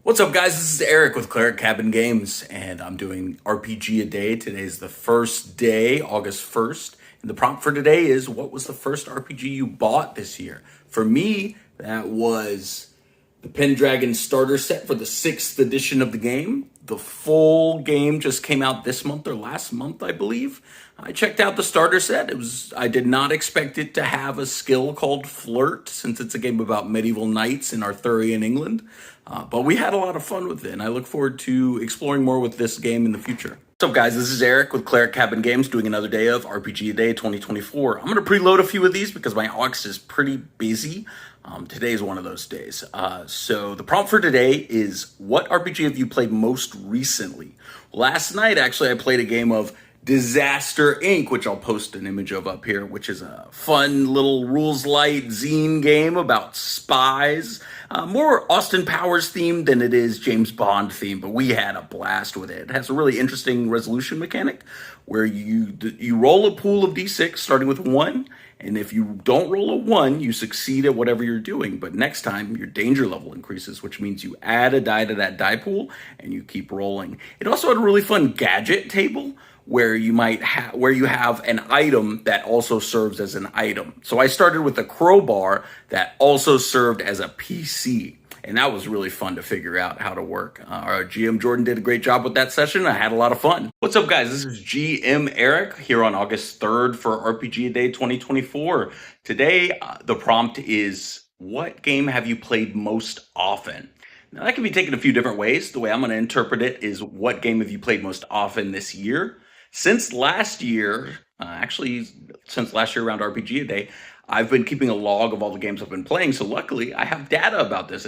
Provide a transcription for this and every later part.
What's up, guys? This is Eric with Cleric Cabin Games, and I'm doing RPG-A-Day. Today's the first day, August 1st, and the prompt for today is, what was the first RPG you bought this year? For me, that was the Pendragon starter set for the 6th edition of the game. The full game just came out this month or last month, I believe. I checked out the starter set. I did not expect it to have a skill called Flirt, since it's a game about medieval knights in Arthurian England. But we had a lot of fun with it, and I look forward to exploring more with this game in the future. What's up, guys? This is Eric with Cleric Cabin Games, doing another day of RPG-A-Day 2024. I'm going to preload a few of these because my aux is pretty busy. Today is one of those days. So the prompt for today is, what RPG have you played most recently? Last night, actually, I played a game of Disaster Inc., which I'll post an image of up here, which is a fun little rules light zine game about spies. More Austin Powers themed than it is James Bond themed, but we had a blast with it. It has a really interesting resolution mechanic where you roll a pool of d6 starting with 1, and if you don't roll a 1, you succeed at whatever you're doing. But next time, your danger level increases, which means you add a die to that die pool and you keep rolling. It also had a really fun gadget table where you have an item that also serves as an item. So I started with a crowbar that also served as a PC. And that was really fun to figure out how to work. Our GM Jordan did a great job with that session. I had a lot of fun. What's up, guys? This is GM Eric here on August 3rd for RPG-A-Day 2024. Today, the prompt is, what game have you played most often? Now, that can be taken a few different ways. The way I'm going to interpret it is, what game have you played most often this year? Since last year, since last year around RPG-A-Day, I've been keeping a log of all the games I've been playing, so luckily I have data about this.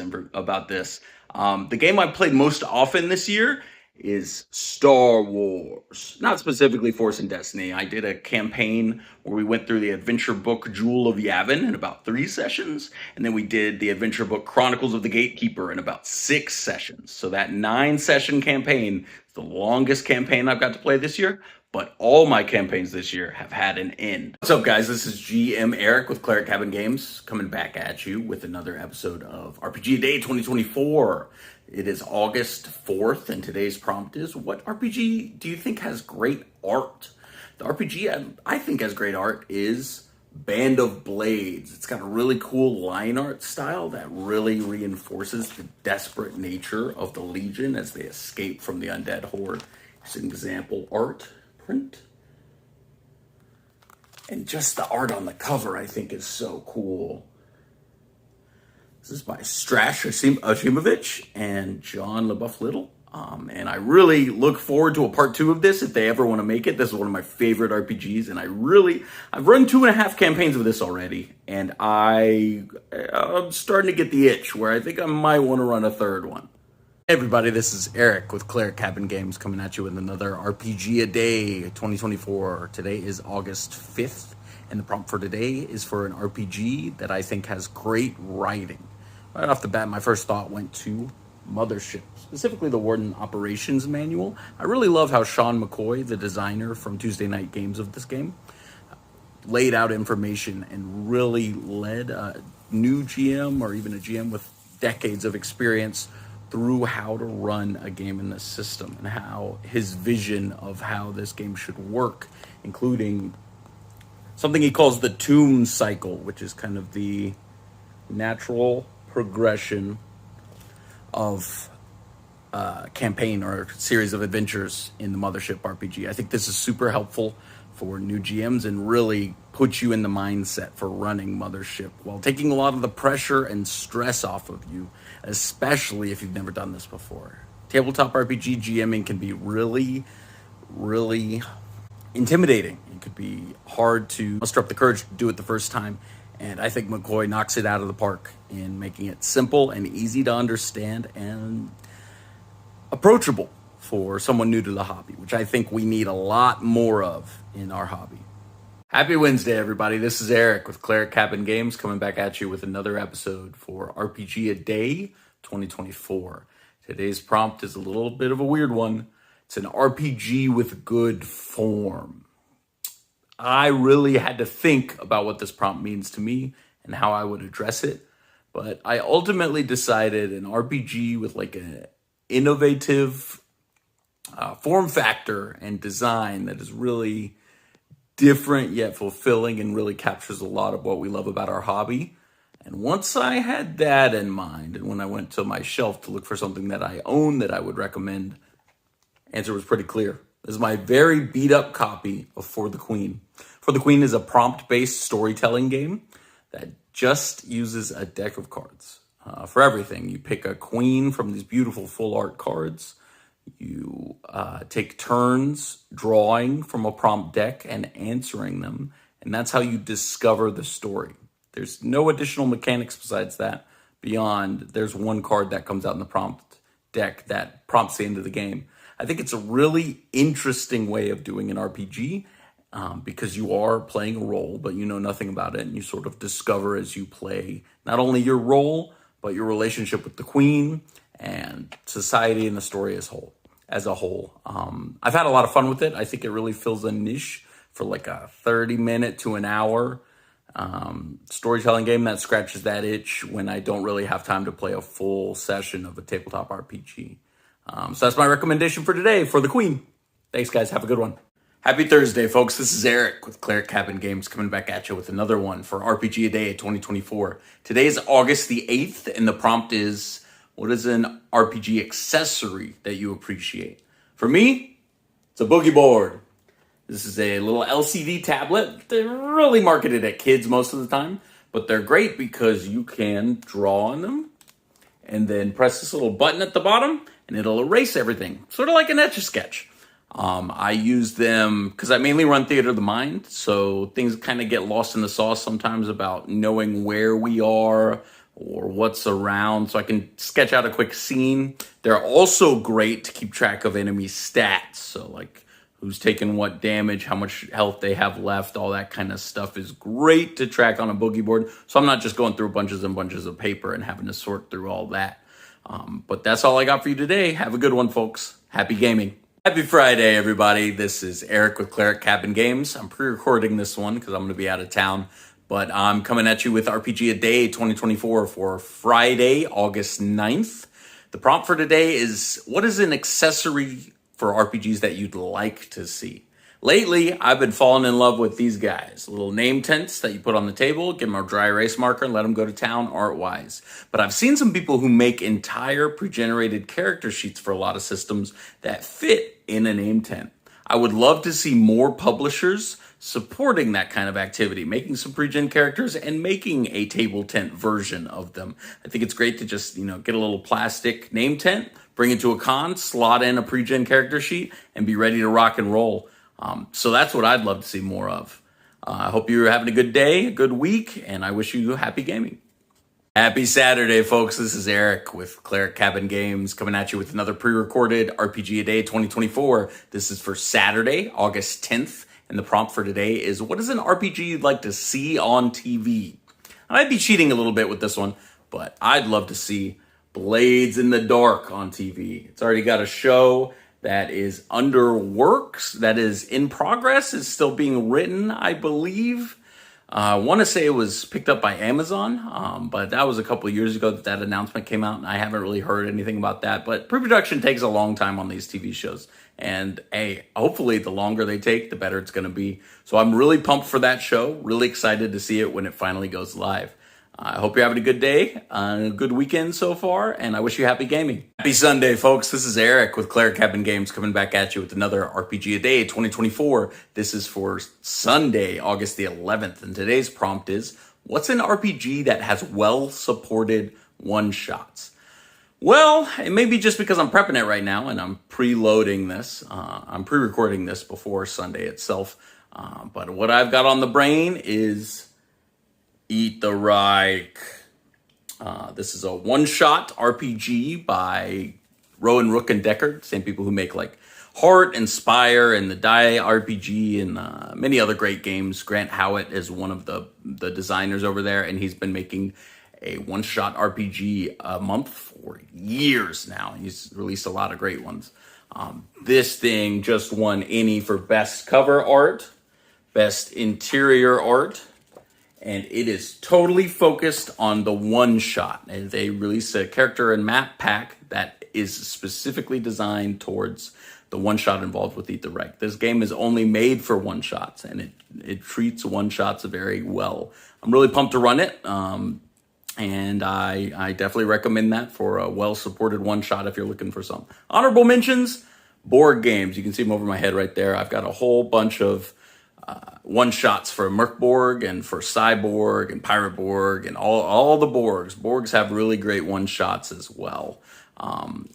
The game I've played most often this year is Star Wars. Not specifically Force and Destiny. I did a campaign where we went through the adventure book Jewel of Yavin in about 3 sessions, and then we did the adventure book Chronicles of the Gatekeeper in about 6 sessions. So that 9-session campaign is the longest campaign I've got to play this year, but all my campaigns this year have had an end. What's up, guys? This is GM Eric with Cleric Cabin Games, coming back at you with another episode of RPG-A-Day 2024. It is August 4th, and today's prompt is, what RPG do you think has great art? The RPG I think has great art is Band of Blades. It's got a really cool line art style that really reinforces the desperate nature of the Legion as they escape from the undead horde. Here's an example art print. And just the art on the cover, I think, is so cool. This is by Strash Asimovich and John LaBeouf Little. And I really look forward to a part 2 of this if they ever want to make it. This is one of my favorite RPGs, and I've run 2.5 campaigns of this already, and I'm starting to get the itch where I think I might want to run a 3rd one. Hey everybody, this is Eric with Cleric Cabin Games, coming at you with another RPG-A-Day 2024. Today is August 5th, and the prompt for today is for an RPG that I think has great writing. Right off the bat, my first thought went to Mothership, specifically the Warden Operations Manual. I really love how Sean McCoy, the designer from Tuesday Night Games of this game, laid out information and really led a new GM, or even a GM with decades of experience, through how to run a game in this system, and how his vision of how this game should work, including something he calls the tomb cycle, which is kind of the natural progression of campaign or series of adventures in the Mothership RPG. I think this is super helpful for new GMs and really puts you in the mindset for running Mothership while taking a lot of the pressure and stress off of you, especially if you've never done this before. Tabletop RPG GMing can be really, really intimidating. It could be hard to muster up the courage to do it the first time, and I think McCoy knocks it out of the park in making it simple and easy to understand and approachable for someone new to the hobby, which I think we need a lot more of in our hobby. Happy Wednesday, everybody. This is Eric with Cleric Cabin Games, coming back at you with another episode for RPG-A-Day 2024. Today's prompt is a little bit of a weird one. It's an RPG with good form. I really had to think about what this prompt means to me and how I would address it. But I ultimately decided an RPG with like an innovative form factor and design that is really different yet fulfilling and really captures a lot of what we love about our hobby. And once I had that in mind, and when I went to my shelf to look for something that I own that I would recommend, answer was pretty clear. This is my very beat up copy of For the Queen. For the Queen is a prompt based storytelling game that just uses a deck of cards for everything. You pick a queen from these beautiful full art cards. You take turns drawing from a prompt deck and answering them. And that's how you discover the story. There's no additional mechanics besides that. Beyond, there's one card that comes out in the prompt deck that prompts the end of the game. I think it's a really interesting way of doing an RPG because you are playing a role, but you know nothing about it. And you sort of discover as you play not only your role, but your relationship with the queen and society and the story as a whole. I've had a lot of fun with it. I think it really fills a niche for like a 30-minute to an hour storytelling game that scratches that itch when I don't really have time to play a full session of a tabletop RPG. So that's my recommendation for today, For the Queen. Thanks, guys. Have a good one. Happy Thursday, folks. This is Eric with Cleric Cabin Games coming back at you with another one for RPGaDay 2024. Today is August the 8th, and the prompt is, what is an RPG accessory that you appreciate? For me, it's a boogie board. This is a little LCD tablet. They're really marketed at kids most of the time, but they're great because you can draw on them and then press this little button at the bottom and it'll erase everything, sort of like an Etch-a-Sketch. I use them because I mainly run Theater of the Mind, so things kind of get lost in the sauce sometimes about knowing where we are or what's around, so I can sketch out a quick scene. They're also great to keep track of enemy stats, so like who's taken what damage, how much health they have left, all that kind of stuff is great to track on a boogie board. So I'm not just going through bunches and bunches of paper and having to sort through all that. But that's all I got for you today. Have a good one, folks. Happy gaming. Happy Friday, everybody. This is Eric with Cleric Cabin Games. I'm pre-recording this one because I'm going to be out of town. But I'm coming at you with RPGaDay 2024 for Friday, August 9th. The prompt for today is, what is an accessory for RPGs that you'd like to see? Lately, I've been falling in love with these guys. Little name tents that you put on the table, give them a dry erase marker and let them go to town art-wise. But I've seen some people who make entire pre-generated character sheets for a lot of systems that fit in a name tent. I would love to see more publishers supporting that kind of activity, making some pre-gen characters and making a table tent version of them. I think it's great to just, get a little plastic name tent, bring it to a con, slot in a pre-gen character sheet, and be ready to rock and roll. So that's what I'd love to see more of. I hope you're having a good day, a good week, and I wish you happy gaming. Happy Saturday, folks. This is Eric with Cleric Cabin Games coming at you with another pre-recorded RPGaDay 2024. This is for Saturday, August 10th, and the prompt for today is, what is an RPG you'd like to see on TV? I might be cheating a little bit with this one, but I'd love to see Blades in the Dark on TV. It's already got a show that is under works, that is in progress, is still being written, I believe. I want to say it was picked up by Amazon, but that was a couple of years ago that announcement came out, and I haven't really heard anything about that. But pre-production takes a long time on these TV shows, and hopefully the longer they take, the better it's going to be. So I'm really pumped for that show, really excited to see it when it finally goes live. I hope you're having a good day, a good weekend so far, and I wish you happy gaming. Happy Sunday, folks. This is Eric with Cleric Cabin Games coming back at you with another RPGaDay 2024. This is for Sunday, August the 11th, and today's prompt is, what's an RPG that has well-supported one-shots? Well, it may be just because I'm prepping it right now, and I'm preloading this. I'm pre-recording this before Sunday itself, but what I've got on the brain is Eat the Reich. This is a one-shot RPG by Rowan Rook and Deckard, same people who make like Heart and Spire and the Die RPG and many other great games. Grant Howitt is one of the designers over there, and he's been making a one-shot RPG a month for years now. He's released a lot of great ones. This thing just won ENnie for Best Cover Art, Best Interior Art, and it is totally focused on the one shot. And they released a character and map pack that is specifically designed towards the one shot involved with Eat the Wreck. This game is only made for one shots, and it treats one shots very well. I'm really pumped to run it. And I definitely recommend that for a well-supported one-shot if you're looking for some. Honorable mentions, board games. You can see them over my head right there. I've got a whole bunch of one-shots for Merkborg and for Cyborg and Pirate Borg and all the Borgs. Borgs have really great one-shots as well.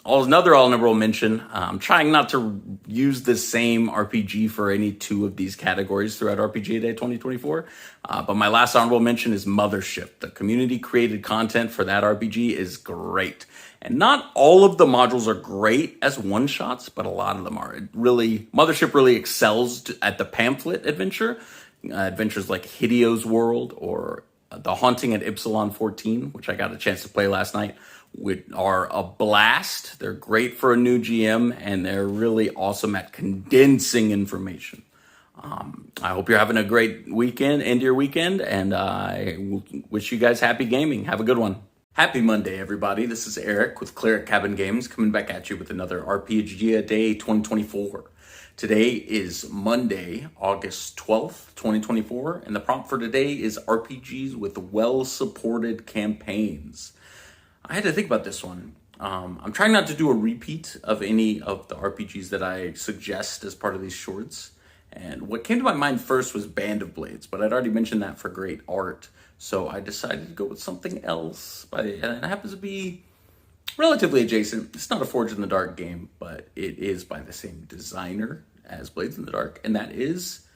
Another honorable mention, I'm trying not to use the same RPG for any two of these categories throughout RPGaDay 2024, but my last honorable mention is Mothership. The community-created content for that RPG is great. And not all of the modules are great as one-shots, but a lot of them are. Mothership really excels at the pamphlet adventure, adventures like Hidio's World or The Haunting at Ypsilon 14, which I got a chance to play last night, which are a blast. They're great for a new GM, and they're really awesome at condensing information. I hope you're having a great weekend, end of your weekend, and I wish you guys happy gaming. Have a good one. Happy Monday, everybody. This is Eric with Cleric Cabin Games coming back at you with another RPGaDay 2024. Today is Monday, August 12th, 2024, and the prompt for today is RPGs with well-supported campaigns. I had to think about this one. I'm trying not to do a repeat of any of the RPGs that I suggest as part of these shorts. And what came to my mind first was Band of Blades, but I'd already mentioned that for great art. So I decided to go with something else. And it happens to be relatively adjacent. It's not a Forge in the Dark game, but it is by the same designer as Blades in the Dark, and that is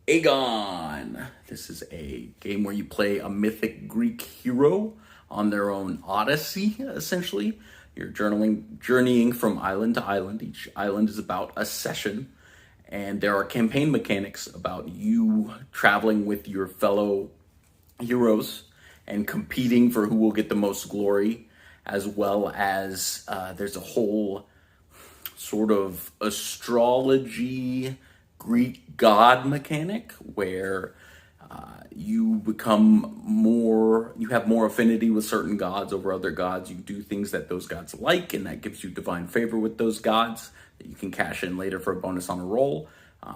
Aegon. This is a game where you play a mythic Greek hero on their own odyssey, essentially. You're journeying from island to island. Each island is about a session, and there are campaign mechanics about you traveling with your fellow heroes and competing for who will get the most glory, as well as there's a whole sort of astrology Greek god mechanic where you have more affinity with certain gods over other gods. You do things that those gods like, and that gives you divine favor with those gods that you can cash in later for a bonus on a roll.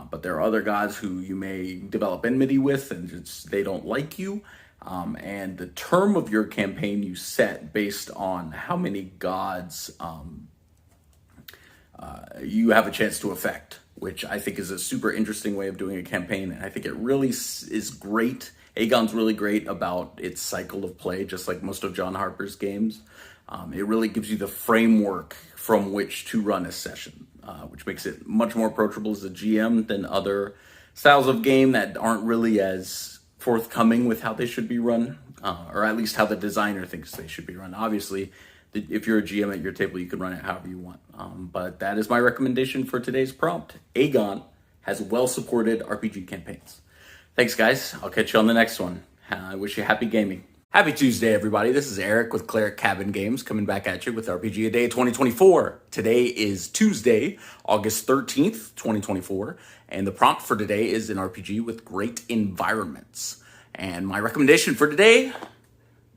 But there are other gods who you may develop enmity with, and they don't like you. And the term of your campaign you set based on how many gods you have a chance to affect, which I think is a super interesting way of doing a campaign. And I think it really is great. Aegon's really great about its cycle of play, just like most of John Harper's games. It really gives you the framework from which to run a session, which makes it much more approachable as a GM than other styles of game that aren't really as forthcoming with how they should be run, or at least how the designer thinks they should be run. Obviously, if you're a GM at your table, you can run it however you want. But that is my recommendation for today's prompt. Aegon has well-supported RPG campaigns. Thanks, guys. I'll catch you on the next one. I wish you happy gaming. Happy Tuesday, everybody. This is Eric with Cleric Cabin Games coming back at you with RPGaDay 2024. Today is Tuesday, August 13th, 2024, and the prompt for today is an RPG with great environments. And my recommendation for today,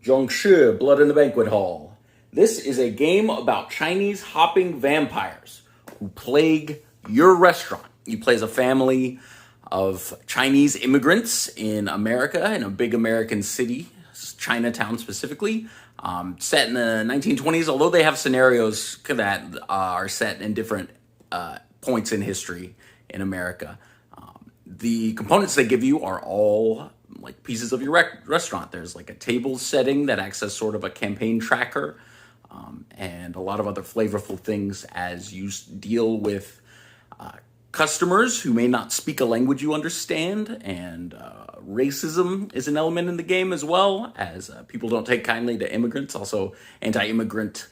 Zhongshi, Blood in the Banquet Hall. This is a game about Chinese hopping vampires who plague your restaurant. You play as a family of Chinese immigrants in America, in a big American city, Chinatown specifically, set in the 1920s, although they have scenarios that are set in different points in history in America. The components they give you are all like pieces of your restaurant. There's like a table setting that acts as sort of a campaign tracker, and a lot of other flavorful things as you deal with customers who may not speak a language you understand, and racism is an element in the game as well, as people don't take kindly to immigrants. Also, anti-immigrant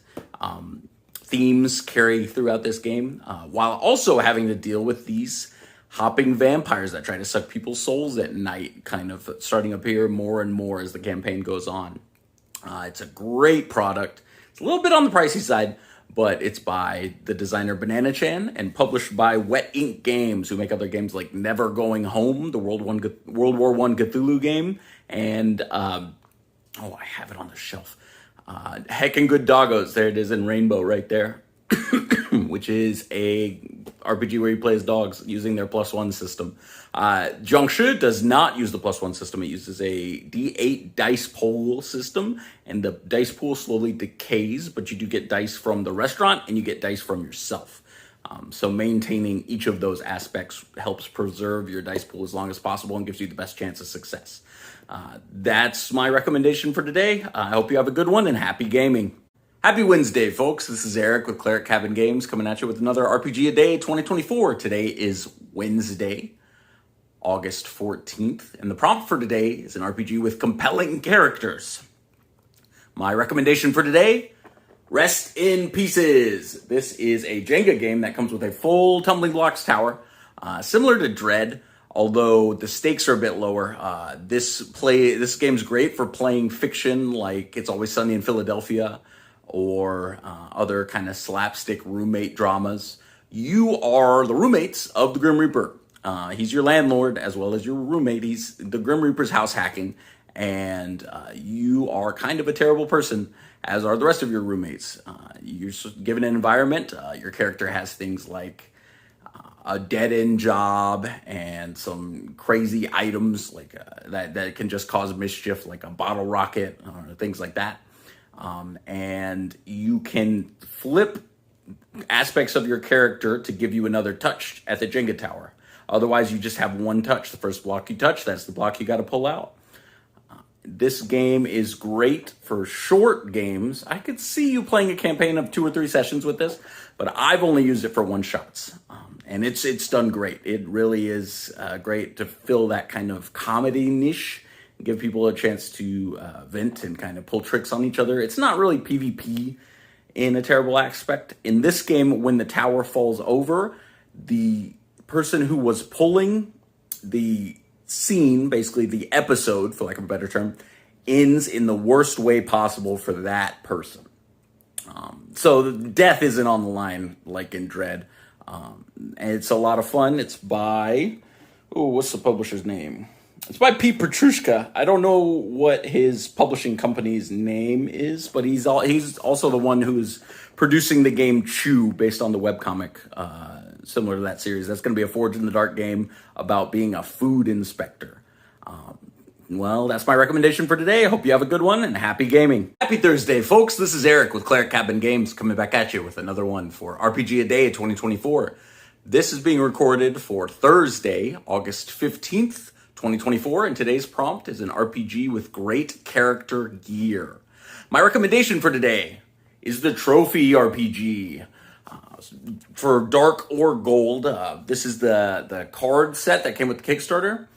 themes carry throughout this game, while also having to deal with these hopping vampires that try to suck people's souls at night, kind of starting to appear more and more as the campaign goes on. It's a great product. It's a little bit on the pricey side, but it's by the designer Banana Chan and published by Wet Ink Games, who make other games like Never Going Home, the World War I Cthulhu game, and I have it on the shelf. Heckin' Good Doggos, there it is in rainbow right there, which is a RPG where you play as dogs using their +1 system. Jiangshi does not use the +1 system. It uses a D8 dice pool system, and the dice pool slowly decays, but you do get dice from the restaurant and you get dice from yourself. So maintaining each of those aspects helps preserve your dice pool as long as possible and gives you the best chance of success. That's my recommendation for today. I hope you have a good one and happy gaming. Happy Wednesday, folks. This is Eric with Cleric Cabin Games coming at you with another RPG a Day 2024. Today is Wednesday, August 14th, and the prompt for today is an RPG with compelling characters. My recommendation for today, Rest in Pieces. This is a Jenga game that comes with a full tumbling blocks tower, similar to Dread, although the stakes are a bit lower. This game's great for playing fiction like It's Always Sunny in Philadelphia, or other kind of slapstick roommate dramas. You are the roommates of the Grim Reaper. He's your landlord as well as your roommate. He's the Grim Reaper's house hacking, and you are kind of a terrible person, as are the rest of your roommates. You're given an environment. Your character has things like a dead-end job and some crazy items like that can just cause mischief, like a bottle rocket or things like that. And you can flip aspects of your character to give you another touch at the Jenga tower. Otherwise, you just have one touch. The first block you touch, that's the block you got to pull out. This game is great for short games. I could see you playing a campaign of 2 or 3 sessions with this, but I've only used it for one-shots. And it's done great. It really is great to fill that kind of comedy niche, give people a chance to vent and kind of pull tricks on each other. It's not really PvP in a terrible aspect. In this game, when the tower falls over, the person who was pulling the scene, basically the episode, for lack of a better term, ends in the worst way possible for that person. So the death isn't on the line like in Dread. And it's a lot of fun. It's by, what's the publisher's name? It's by Pete Petrushka. I don't know what his publishing company's name is, but he's also the one who's producing the game Chew, based on the webcomic similar to that series. That's going to be a Forged in the Dark game about being a food inspector. Well, that's my recommendation for today. I hope you have a good one and happy gaming. Happy Thursday, folks. This is Eric with Cleric Cabin Games coming back at you with another one for RPG a Day 2024. This is being recorded for Thursday, August 15th, 2024, and today's prompt is an RPG with great character gear. My recommendation for today is the Trophy RPG. For Dark or Gold, this is the card set that came with the Kickstarter.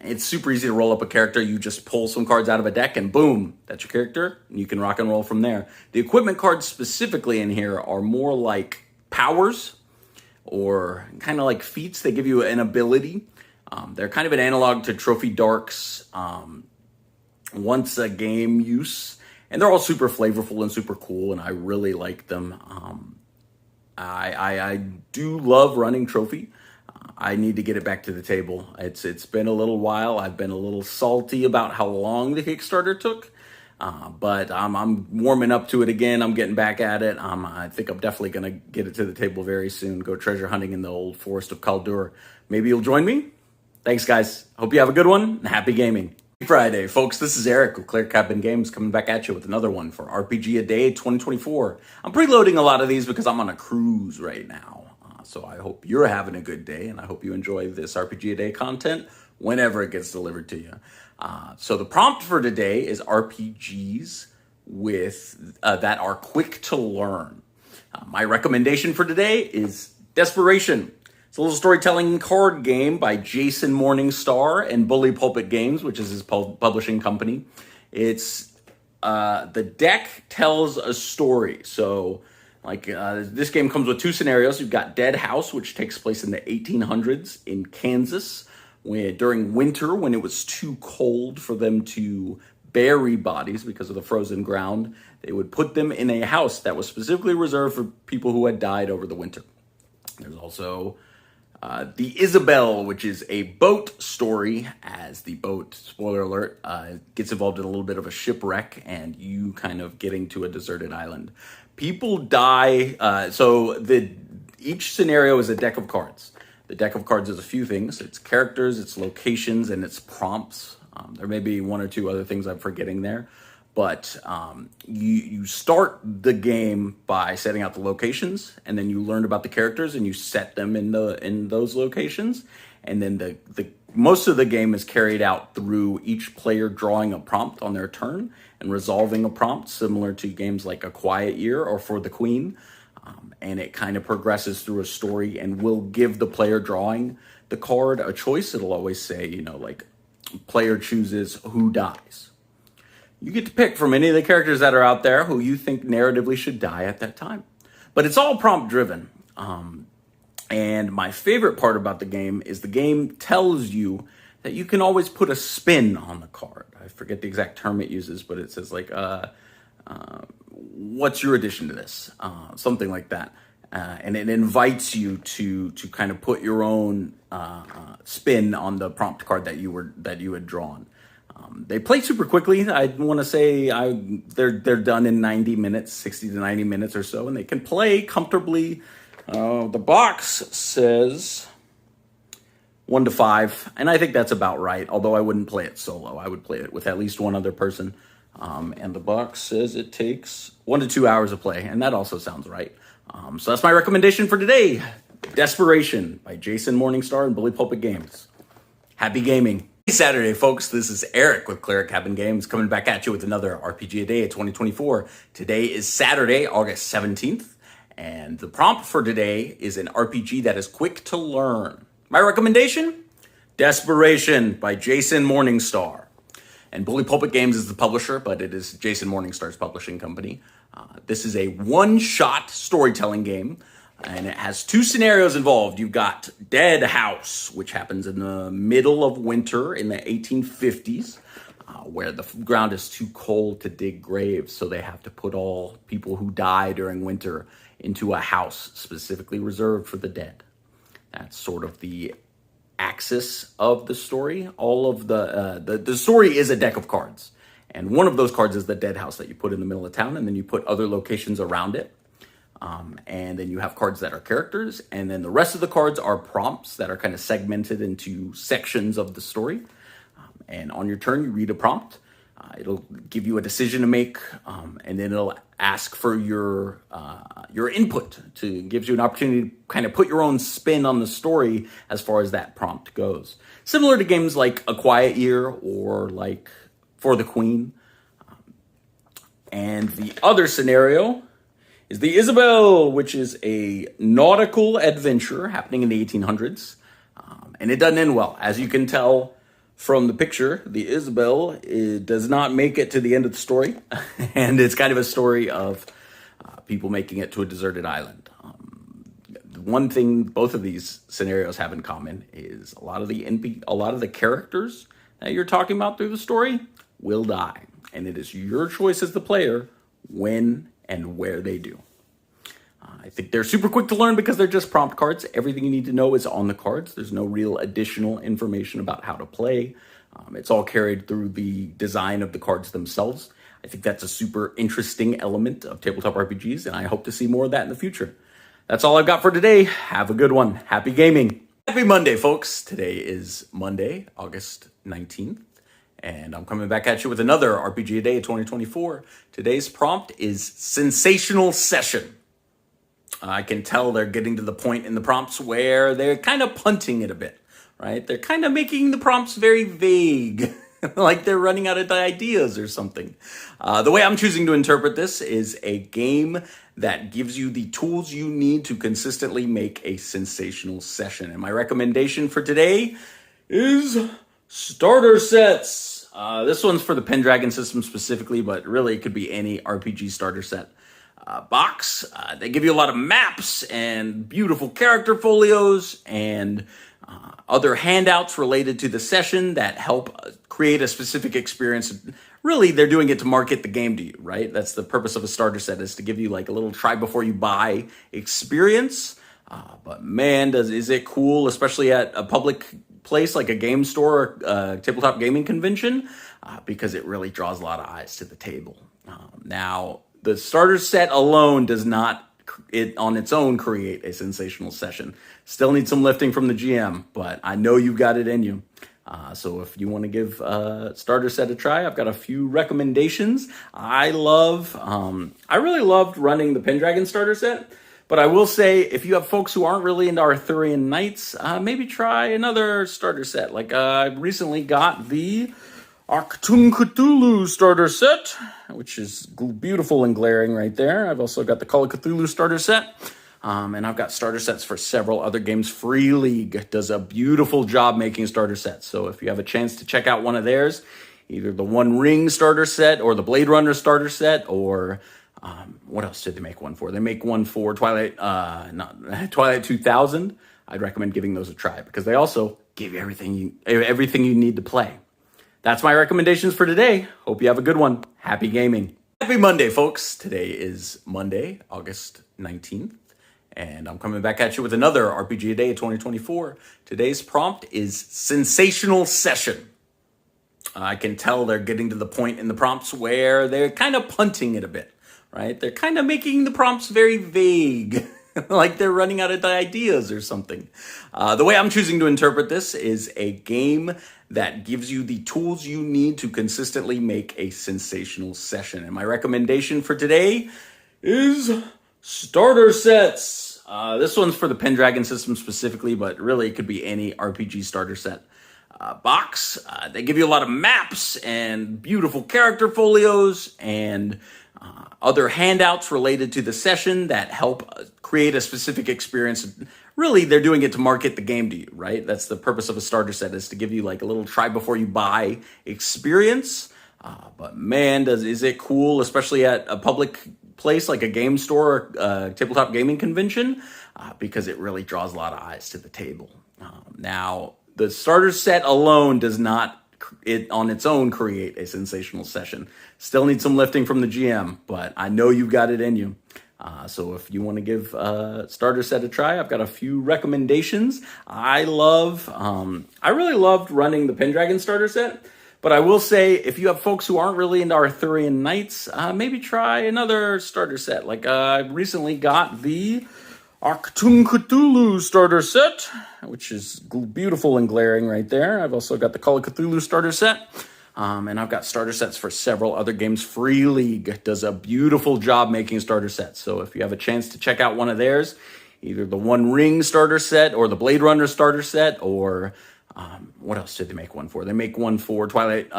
It's super easy to roll up a character. You just pull some cards out of a deck and boom, that's your character. And you can rock and roll from there. The equipment cards specifically in here are more like powers or kind of like feats. They give you an ability. They're kind of an analog to Trophy Dark's once a game use. And they're all super flavorful and super cool, and I really like them. I do love running Trophy. I need to get it back to the table. It's been a little while. I've been a little salty about how long the Kickstarter took, but I'm warming up to it again. I'm getting back at it. I think I'm definitely going to get it to the table very soon. Go treasure hunting in the old forest of Kaldur. Maybe you'll join me. Thanks, guys. Hope you have a good one and happy gaming. Friday, folks. This is Eric with Cleric Cabin Games coming back at you with another one for RPG a Day 2024. I'm preloading a lot of these because I'm on a cruise right now. So I hope you're having a good day, and I hope you enjoy this RPG a Day content whenever it gets delivered to you. So the prompt for today is RPGs with that are quick to learn. My recommendation for today is Desperation. It's a little storytelling card game by Jason Morningstar and Bully Pulpit Games, which is his publishing company. It's the deck tells a story. So, this game comes with 2 scenarios. You've got Dead House, which takes place in the 1800s in Kansas, during winter when it was too cold for them to bury bodies because of the frozen ground. They would put them in a house that was specifically reserved for people who had died over the winter. There's also the Isabel, which is a boat story, as the boat, spoiler alert, gets involved in a little bit of a shipwreck and you kind of getting to a deserted island. People die, each scenario is a deck of cards. The deck of cards is a few things. It's characters, it's locations, and it's prompts. There may be one or two other things I'm forgetting there. But you start the game by setting out the locations, and then you learn about the characters, and you set them in those locations. And then the most of the game is carried out through each player drawing a prompt on their turn and resolving a prompt, similar to games like A Quiet Year or For the Queen. And it kind of progresses through a story and will give the player drawing the card a choice. It'll always say, like, player chooses who dies. You get to pick from any of the characters that are out there who you think narratively should die at that time. But it's all prompt driven. And my favorite part about the game is the game tells you that you can always put a spin on the card. I forget the exact term it uses, but it says like, what's your addition to this? Something like that. And it invites you to kind of put your own spin on the prompt card that you had drawn. They play super quickly. I want to say they're done in 90 minutes, 60 to 90 minutes or so, and they can play comfortably. The box says 1 to 5, and I think that's about right, although I wouldn't play it solo. I would play it with at least one other person. And the box says it takes 1 to 2 hours of play, and that also sounds right. So that's my recommendation for today. Desperation by Jason Morningstar and Bully Pulpit Games. Happy gaming. Happy Saturday, folks. This is Eric with Cleric Cabin Games coming back at you with another RPG a Day of 2024. Today is Saturday, August 17th, and the prompt for today is an RPG that is quick to learn. My recommendation? Desperation by Jason Morningstar. And Bully Pulpit Games is the publisher, but it is Jason Morningstar's publishing company. This is a one-shot storytelling game, and it has 2 scenarios involved. You've got Dead House, which happens in the middle of winter in the 1850s, where the ground is too cold to dig graves, so they have to put all people who die during winter into a house specifically reserved for the dead. That's sort of the axis of the story. All of the story is a deck of cards, and one of those cards is the dead house that you put in the middle of town, and then you put other locations around it, and then you have cards that are characters, and then the rest of the cards are prompts that are kind of segmented into sections of the story. And on your turn, you read a prompt. It'll give you a decision to make, and then it'll ask for your input. Gives you an opportunity to kind of put your own spin on the story as far as that prompt goes. Similar to games like A Quiet Year or like For the Queen. And the other scenario is the Isabel, which is a nautical adventure happening in the 1800s. And it doesn't end well. As you can tell from the picture, the Isabel does not make it to the end of the story. And it's kind of a story of people making it to a deserted island. The one thing both of these scenarios have in common is a lot of the characters that you're talking about through the story will die. And it is your choice as the player when and where they do. I think they're super quick to learn because they're just prompt cards. Everything you need to know is on the cards. There's no real additional information about how to play. It's all carried through the design of the cards themselves. I think that's a super interesting element of tabletop RPGs, and I hope to see more of that in the future. That's all I've got for today. Have a good one. Happy gaming. Happy Monday, folks. Today is Monday, August 19th. And I'm coming back at you with another RPG a Day of 2024. Today's prompt is Sensational Session. I can tell they're getting to the point in the prompts where they're kind of punting it a bit, right? They're kind of making the prompts very vague, like they're running out of ideas or something. The way I'm choosing to interpret this is a game that gives you the tools you need to consistently make a sensational session. And my recommendation for today is starter sets. This one's for the Pendragon system specifically, but really it could be any RPG starter set. Box. They give you a lot of maps and beautiful character folios and other handouts related to the session that help create a specific experience. Really, they're doing it to market the game to you, right? That's the purpose of a starter set, is to give you like a little try before you buy experience. But man, is it cool, especially at a public place like a game store or tabletop gaming convention, because it really draws a lot of eyes to the table. Now, the starter set alone does not on its own create a sensational session. Still need some lifting from the GM, but I know you've got it in you. So if you want to give starter set a try, I've got a few recommendations. I really loved running the Pendragon starter set, but I will say if you have folks who aren't really into Arthurian Knights, maybe try another starter set. Like I recently got the Achtung Cthulhu starter set, which is beautiful and glaring right there. I've also got the Call of Cthulhu starter set. And I've got starter sets for several other games. Free League does a beautiful job making starter sets. So if you have a chance to check out one of theirs, either the One Ring starter set or the Blade Runner starter set, or what else did they make one for? They make one for Twilight 2000. I'd recommend giving those a try because they also give you everything you need to play. That's my recommendations for today. Hope you have a good one. Happy gaming. Happy Monday, folks. Today is Monday, August 19th. And I'm coming back at you with another RPGaDay 2024. Today's prompt is sensational session. I can tell they're getting to the point in the prompts where they're kind of punting it a bit, right? They're kind of making the prompts very vague, like they're running out of ideas or something. The way I'm choosing to interpret this is a game that gives you the tools you need to consistently make a sensational session. And my recommendation for today is starter sets. This one's for the Pendragon system specifically, but really it could be any RPG starter set box. They give you a lot of maps and beautiful character folios and other handouts related to the session that help create a specific experience. Really, they're doing it to market the game to you, right? That's the purpose of a starter set, is to give you like a little try before you buy experience. But man, is it cool, especially at a public place like a game store or tabletop gaming convention, because it really draws a lot of eyes to the table. Now, the starter set alone does not on its own create a sensational session. Still need some lifting from the GM, but I know you've got it in you. So if you want to give starter set a try, I've got a few recommendations. I really loved running the Pendragon starter set, but I will say if you have folks who aren't really into Arthurian Knights, maybe try another starter set. Like I recently got the Achtung Cthulhu starter set, which is beautiful and glaring right there. I've also got the Call of Cthulhu starter set. And I've got starter sets for several other games. Free League does a beautiful job making starter sets. So if you have a chance to check out one of theirs, either the One Ring starter set or the Blade Runner starter set, or what else did they make one for? They make one for Twilight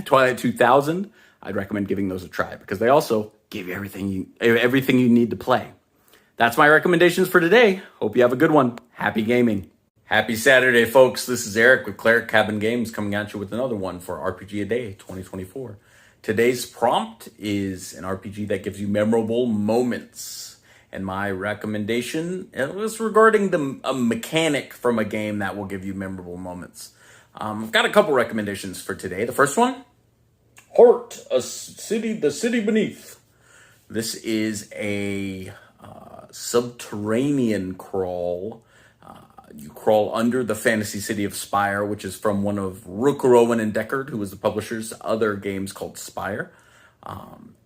2000. I'd recommend giving those a try because they also give you everything you need to play. That's my recommendations for today. Hope you have a good one. Happy gaming. Happy Saturday, folks. This is Eric with Cleric Cabin Games coming at you with another one for RPGaDay 2024. Today's prompt is an RPG that gives you memorable moments. And my recommendation is regarding a mechanic from a game that will give you memorable moments. I've got a couple recommendations for today. The first one, Heart, the City Beneath. This is a subterranean crawl. You crawl under the fantasy city of Spire, which is from one of Rook, Rowan, and Deckard, who was the publisher's other games called Spire.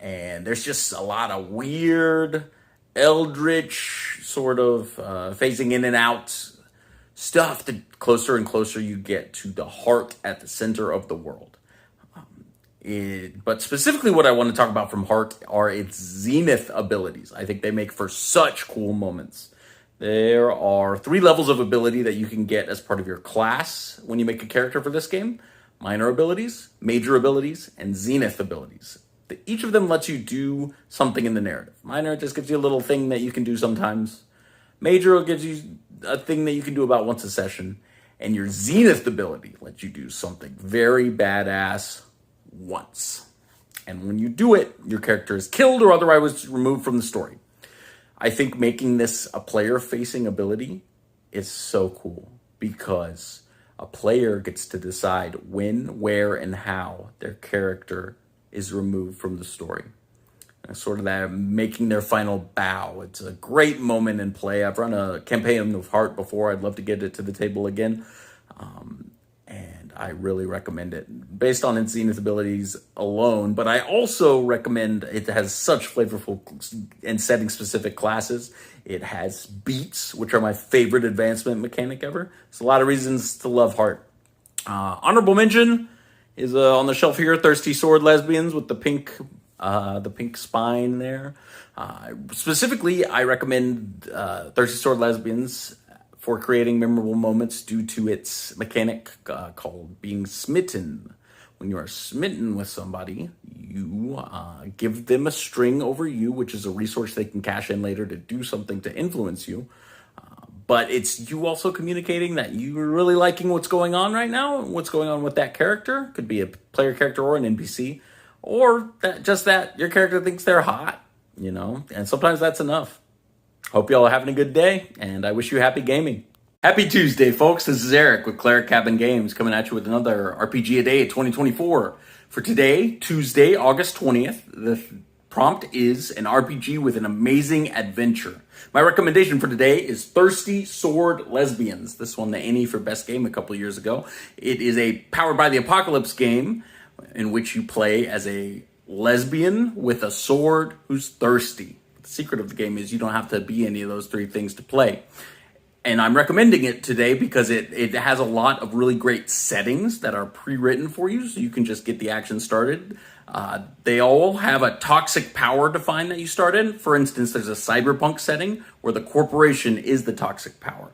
And there's just a lot of weird, eldritch, sort of phasing in and out stuff the closer and closer you get to the heart at the center of the world. But specifically what I want to talk about from Heart are its zenith abilities. I think they make for such cool moments. There are 3 levels of ability that you can get as part of your class when you make a character for this game. Minor abilities, major abilities, and zenith abilities. Each of them lets you do something in the narrative. Minor just gives you a little thing that you can do sometimes. Major gives you a thing that you can do about once a session. And your zenith ability lets you do something very badass once. And when you do it, your character is killed or otherwise removed from the story. I think making this a player-facing ability is so cool. because a player gets to decide when, where, and how their character is removed from the story. And sort of that making their final bow. It's a great moment in play. I've run a campaign of Heart before. I'd love to get it to the table again. And I really recommend it based on its zenith abilities alone. But I also recommend it has such flavorful and setting specific classes. It has beats, which are my favorite advancement mechanic ever. There's a lot of reasons to love Heart. Honorable mention is on the shelf here, Thirsty Sword Lesbians with the pink spine there. Specifically, I recommend Thirsty Sword Lesbians for creating memorable moments due to its mechanic called being smitten. When you are smitten with somebody, you give them a string over you, which is a resource they can cash in later to do something to influence you. But it's you also communicating that you're really liking what's going on right now, what's going on with that character. Could be a player character or an NPC. Or that your character thinks they're hot, and sometimes that's enough. Hope y'all are having a good day, and I wish you happy gaming. Happy Tuesday, folks. This is Eric with Cleric Cabin Games coming at you with another RPG a Day 2024. For today, Tuesday, August 20th, the prompt is an RPG with an amazing adventure. My recommendation for today is Thirsty Sword Lesbians. This won the Annie for Best Game a couple years ago. It is a Powered by the Apocalypse game in which you play as a lesbian with a sword who's thirsty. The secret of the game is you don't have to be any of those three things to play. And I'm recommending it today because it has a lot of really great settings that are pre-written for you, so you can just get the action started. They all have a toxic power defined that you start in. For instance, there's a cyberpunk setting where the corporation is the toxic power.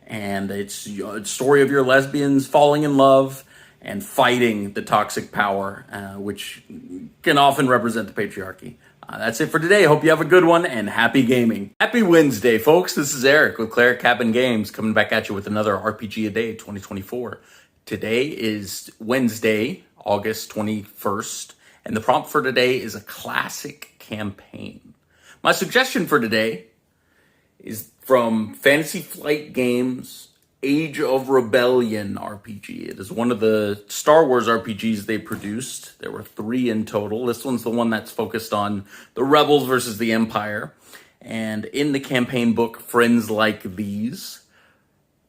And it's a story of your lesbians falling in love and fighting the toxic power, which can often represent the patriarchy. That's it for today. Hope you have a good one, and happy gaming. Happy Wednesday, folks. This is Eric with Cleric Cabin Games coming back at you with another RPG a Day 2024. Today is Wednesday, August 21st, and the prompt for today is a classic campaign. My suggestion for today is from Fantasy Flight Games' Age of Rebellion RPG. It is one of the Star Wars RPGs they produced. There were 3 in total. This one's the one that's focused on the Rebels versus the Empire. And in the campaign book, Friends Like These,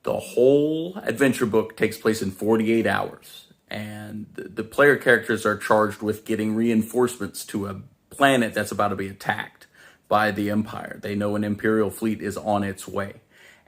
the whole adventure book takes place in 48 hours. And the player characters are charged with getting reinforcements to a planet that's about to be attacked by the Empire. They know an Imperial fleet is on its way.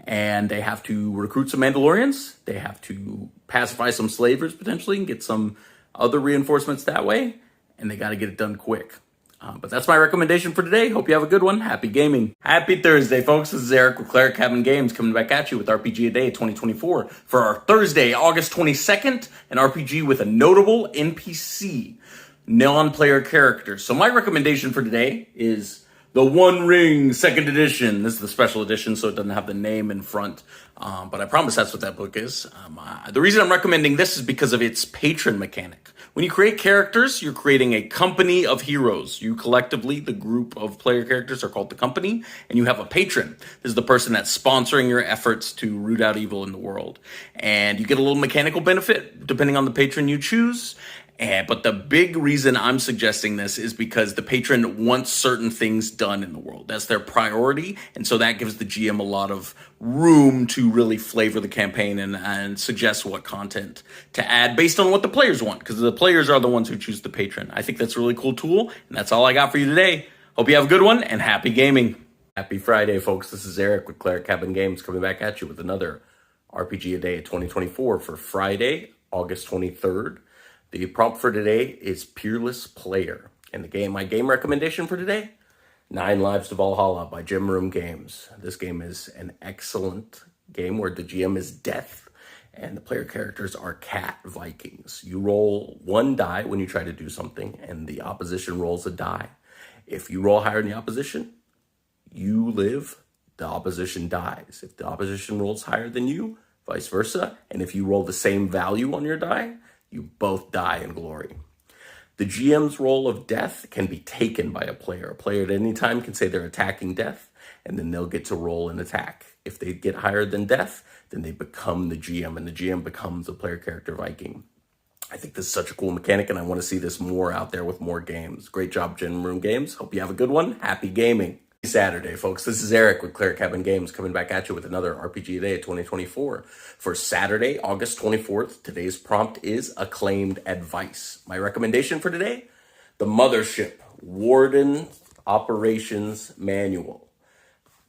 And they have to recruit some Mandalorians. They have to pacify some slavers potentially and get some other reinforcements that way. And they got to get it done quick. But that's my recommendation for today. Hope you have a good one. Happy gaming. Happy Thursday, folks. This is Eric with Cleric Cabin Games coming back at you with RPG a Day 2024 for our Thursday, August 22nd, an RPG with a notable NPC, non-player character. So my recommendation for today is the One Ring Second Edition. This is the special edition, so it doesn't have the name in front. But I promise that's what that book is. The reason I'm recommending this is because of its patron mechanic. When you create characters, you're creating a company of heroes. You collectively, the group of player characters, are called the company, and you have a patron. This is the person that's sponsoring your efforts to root out evil in the world. And you get a little mechanical benefit depending on the patron you choose. But the big reason I'm suggesting this is because the patron wants certain things done in the world. That's their priority. And so that gives the GM a lot of room to really flavor the campaign and suggest what content to add based on what the players want. Because the players are the ones who choose the patron. I think that's a really cool tool. And that's all I got for you today. Hope you have a good one and happy gaming. Happy Friday, folks. This is Eric with Cleric Cabin Games coming back at you with another RPG a Day 2024 for Friday, August 23rd. The prompt for today is Peerless Player. And my game recommendation for today, 9 Lives to Valhalla by Gem Room Games. This game is an excellent game where the GM is Death and the player characters are Cat Vikings. You roll 1 die when you try to do something and the opposition rolls a die. If you roll higher than the opposition, you live, the opposition dies. If the opposition rolls higher than you, vice versa. And if you roll the same value on your die, you both die in glory. The GM's role of Death can be taken by a player. A player at any time can say they're attacking Death. and then they'll get to roll and attack. If they get higher than death, then they become the GM, and the GM becomes a player character Viking. I think this is such a cool mechanic, and I want to see this more out there with more games. Great job, Gin Room Games. Hope you have a good one. Happy gaming. Saturday, folks. This is Eric with Clear Cabin Games coming back at you with another RPGaDay 2024. For Saturday, August 24th, today's prompt is Acclaimed Advice. My recommendation for today, the Mothership Warden Operations Manual.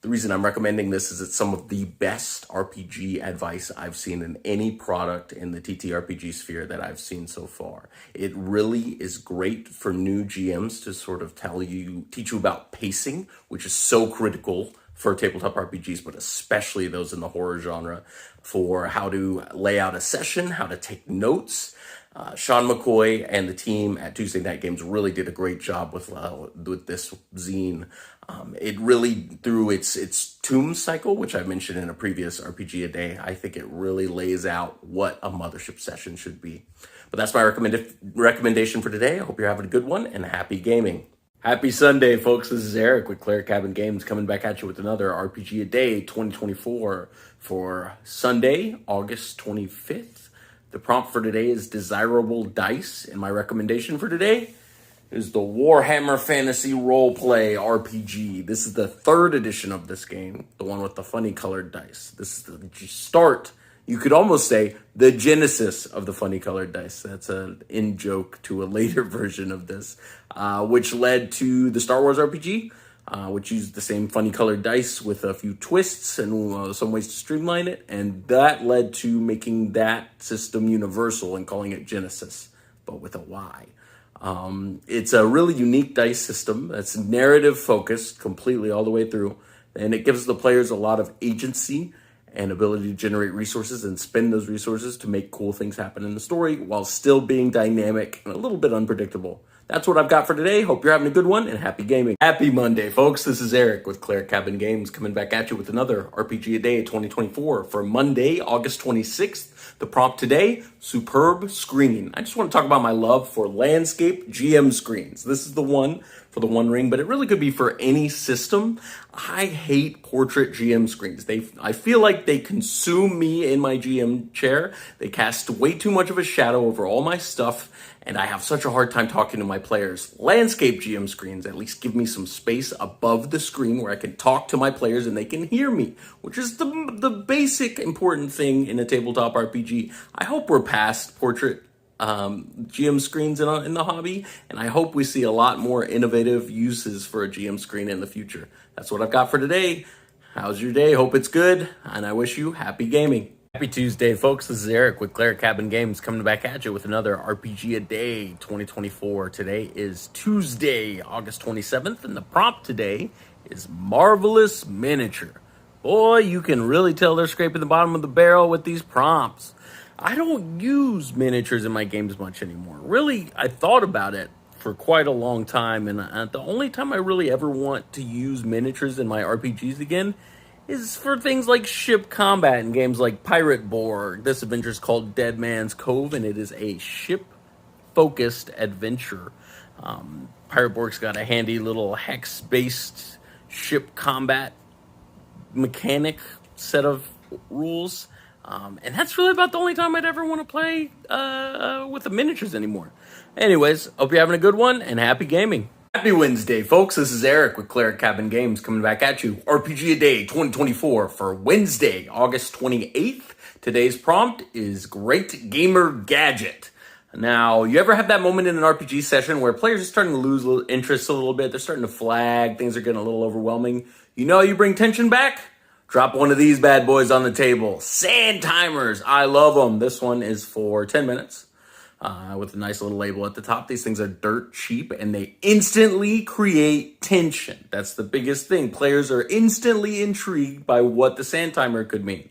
The reason I'm recommending this is it's some of the best RPG advice I've seen in any product in the TTRPG sphere that I've seen so far. It really is great for new GMs to sort of teach you about pacing, which is so critical for tabletop RPGs, but especially those in the horror genre, for how to lay out a session, how to take notes. Sean McCoy and the team at Tuesday Night Games really did a great job with this zine. It really, through its tomb cycle, which I mentioned in a previous RPGaDay, I think it really lays out what a mothership session should be. But that's my recommendation for today. I hope you're having a good one, and happy gaming. Happy Sunday, folks. This is Eric with Clear Cabin Games coming back at you with another RPGaDay 2024 for Sunday, August 25th. The prompt for today is Desirable Dice, and my recommendation for today is the Warhammer Fantasy Roleplay RPG. This is the third edition of this game, the one with the funny colored dice. This is the start, you could almost say, the genesis of the funny colored dice. That's an in-joke to a later version of this, which led to the Star Wars RPG, which used the same funny colored dice with a few twists and some ways to streamline it. And that led to making that system universal and calling it Genesis, but with a Y. It's a really unique dice system that's narrative focused completely all the way through. And it gives the players a lot of agency and ability to generate resources and spend those resources to make cool things happen in the story while still being dynamic and a little bit unpredictable. That's what I've got for today. Hope you're having a good one, and happy gaming. Happy Monday, folks. This is Eric with Clear Cabin Games coming back at you with another RPGaDay 2024 for Monday, August 26th. The prompt today, Superb Screen. I just want to talk about my love for landscape GM screens. This is the one for the One Ring, but it really could be for any system. I hate portrait GM screens. I feel like they consume me in my GM chair. They cast way too much of a shadow over all my stuff, and I have such a hard time talking to my players. Landscape GM screens at least give me some space above the screen where I can talk to my players and they can hear me, which is the basic important thing in a tabletop RPG. I hope we're past portrait GM screens in the hobby, and I hope we see a lot more innovative uses for a GM screen in the future. That's what I've got for today. How's your day? Hope it's good, and I wish you happy gaming. Happy Tuesday, folks. This is Eric with Clear Cabin Games coming back at you with another RPGaDay 2024. Today is Tuesday, August 27th, and the prompt today is Marvelous Miniature. Boy, you can really tell they're scraping the bottom of the barrel with these prompts. I don't use miniatures in my games much anymore. Really, I thought about it for quite a long time, and the only time I really ever want to use miniatures in my RPGs again is for things like ship combat in games like Pirate Borg. This adventure is called Dead Man's Cove, and it is a ship-focused adventure. Pirate Borg's got a handy little hex-based ship combat mechanic set of rules. And that's really about the only time I'd ever want to play with the miniatures anymore. Anyways, hope you're having a good one, and happy gaming. Happy Wednesday, folks. This is Eric with Clear Cabin Games coming back at you. RPGaDay 2024 for Wednesday, August 28th. Today's prompt is Great Gamer Gadget. Now, you ever have that moment in an RPG session where players are starting to lose interest a little bit? They're starting to flag. Things are getting a little overwhelming. You know how you bring tension back? Drop one of these bad boys on the table. Sand timers. I love them. This one is for 10 minutes. With a nice little label at the top. These things are dirt cheap, and they instantly create tension. That's the biggest thing. Players are instantly intrigued by what the sand timer could mean.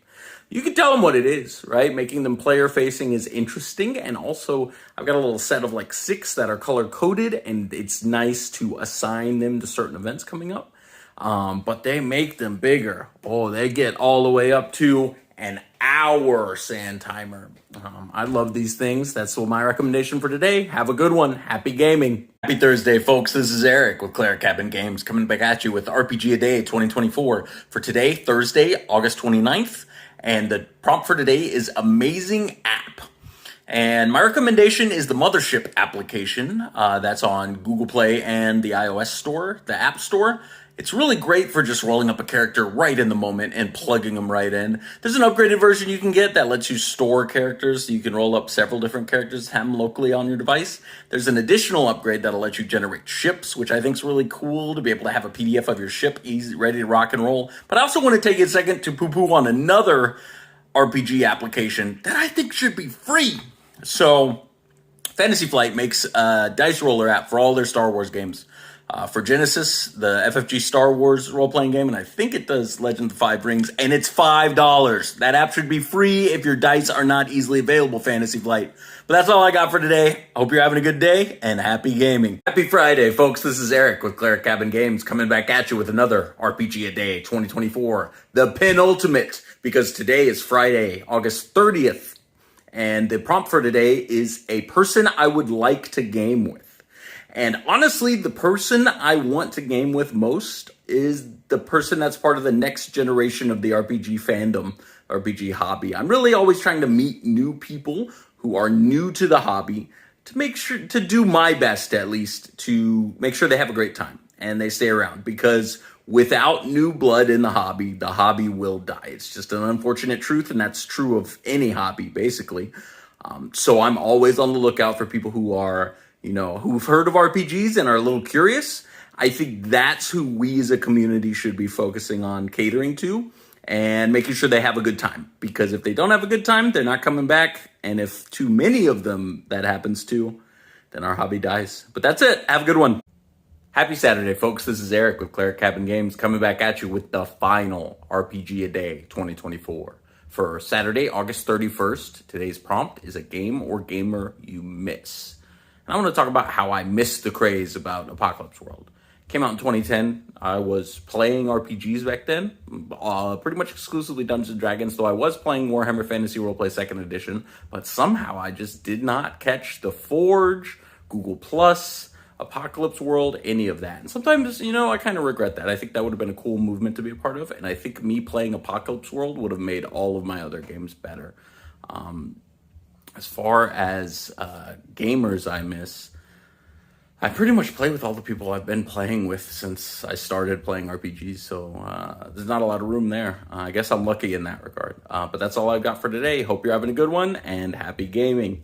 You can tell them what it is, right? Making them player-facing is interesting, and also I've got a little set of like 6 that are color-coded, and it's nice to assign them to certain events coming up. But they make them bigger. Oh, they get all the way up to an hour sand timer. I love these things. That's my recommendation for today. Have a good one. Happy gaming. Happy Thursday, folks. This is Eric with Claire Cabin Games coming back at you with RPG a Day 2024 for today, Thursday, August 29th. And the prompt for today is Amazing App. And my recommendation is the Mothership application that's on Google Play and the iOS store, the App Store. It's really great for just rolling up a character right in the moment and plugging them right in. There's an upgraded version you can get that lets you store characters, so you can roll up several different characters, have them locally on your device. There's an additional upgrade that'll let you generate ships, which I think is really cool to be able to have a PDF of your ship easy, ready to rock and roll. But I also want to take a second to poo-poo on another RPG application that I think should be free. So, Fantasy Flight makes a dice roller app for all their Star Wars games. For Genesis, the FFG Star Wars role-playing game, and I think it does Legend of the Five Rings, and it's $5. That app should be free if your dice are not easily available, Fantasy Flight. But that's all I got for today. Hope you're having a good day, and happy gaming. Happy Friday, folks. This is Eric with Claire Cabin Games coming back at you with another RPG a Day 2024, the penultimate, because today is Friday, August 30th, and the prompt for today is a person I would like to game with. And honestly, the person I want to game with most is the person that's part of the next generation of the RPG fandom, RPG hobby. I'm really always trying to meet new people who are new to the hobby to make sure to do my best, at least, to make sure they have a great time and they stay around, because without new blood in the hobby will die. It's just an unfortunate truth, and that's true of any hobby, basically. So I'm always on the lookout for people who are, who've heard of RPGs and are a little curious. I think that's who we as a community should be focusing on catering to and making sure they have a good time. Because if they don't have a good time, they're not coming back. And if too many of them that happens to, then our hobby dies. But that's it. Have a good one. Happy Saturday, folks. This is Eric with Claire Cabin Games coming back at you with the final RPG a Day 2024 for Saturday, August 31st. Today's prompt is a game or gamer you miss. I want to talk about how I missed the craze about Apocalypse World. Came out in 2010. I was playing RPGs back then, pretty much exclusively Dungeons & Dragons, though I was playing Warhammer Fantasy Roleplay 2nd Edition, but somehow I just did not catch the Forge, Google+, Apocalypse World, any of that. And sometimes, I kind of regret that. I think that would have been a cool movement to be a part of, and I think me playing Apocalypse World would have made all of my other games better. As far as gamers I miss, I pretty much play with all the people I've been playing with since I started playing RPGs, so there's not a lot of room there. I guess I'm lucky in that regard. But that's all I've got for today. Hope you're having a good one, and happy gaming.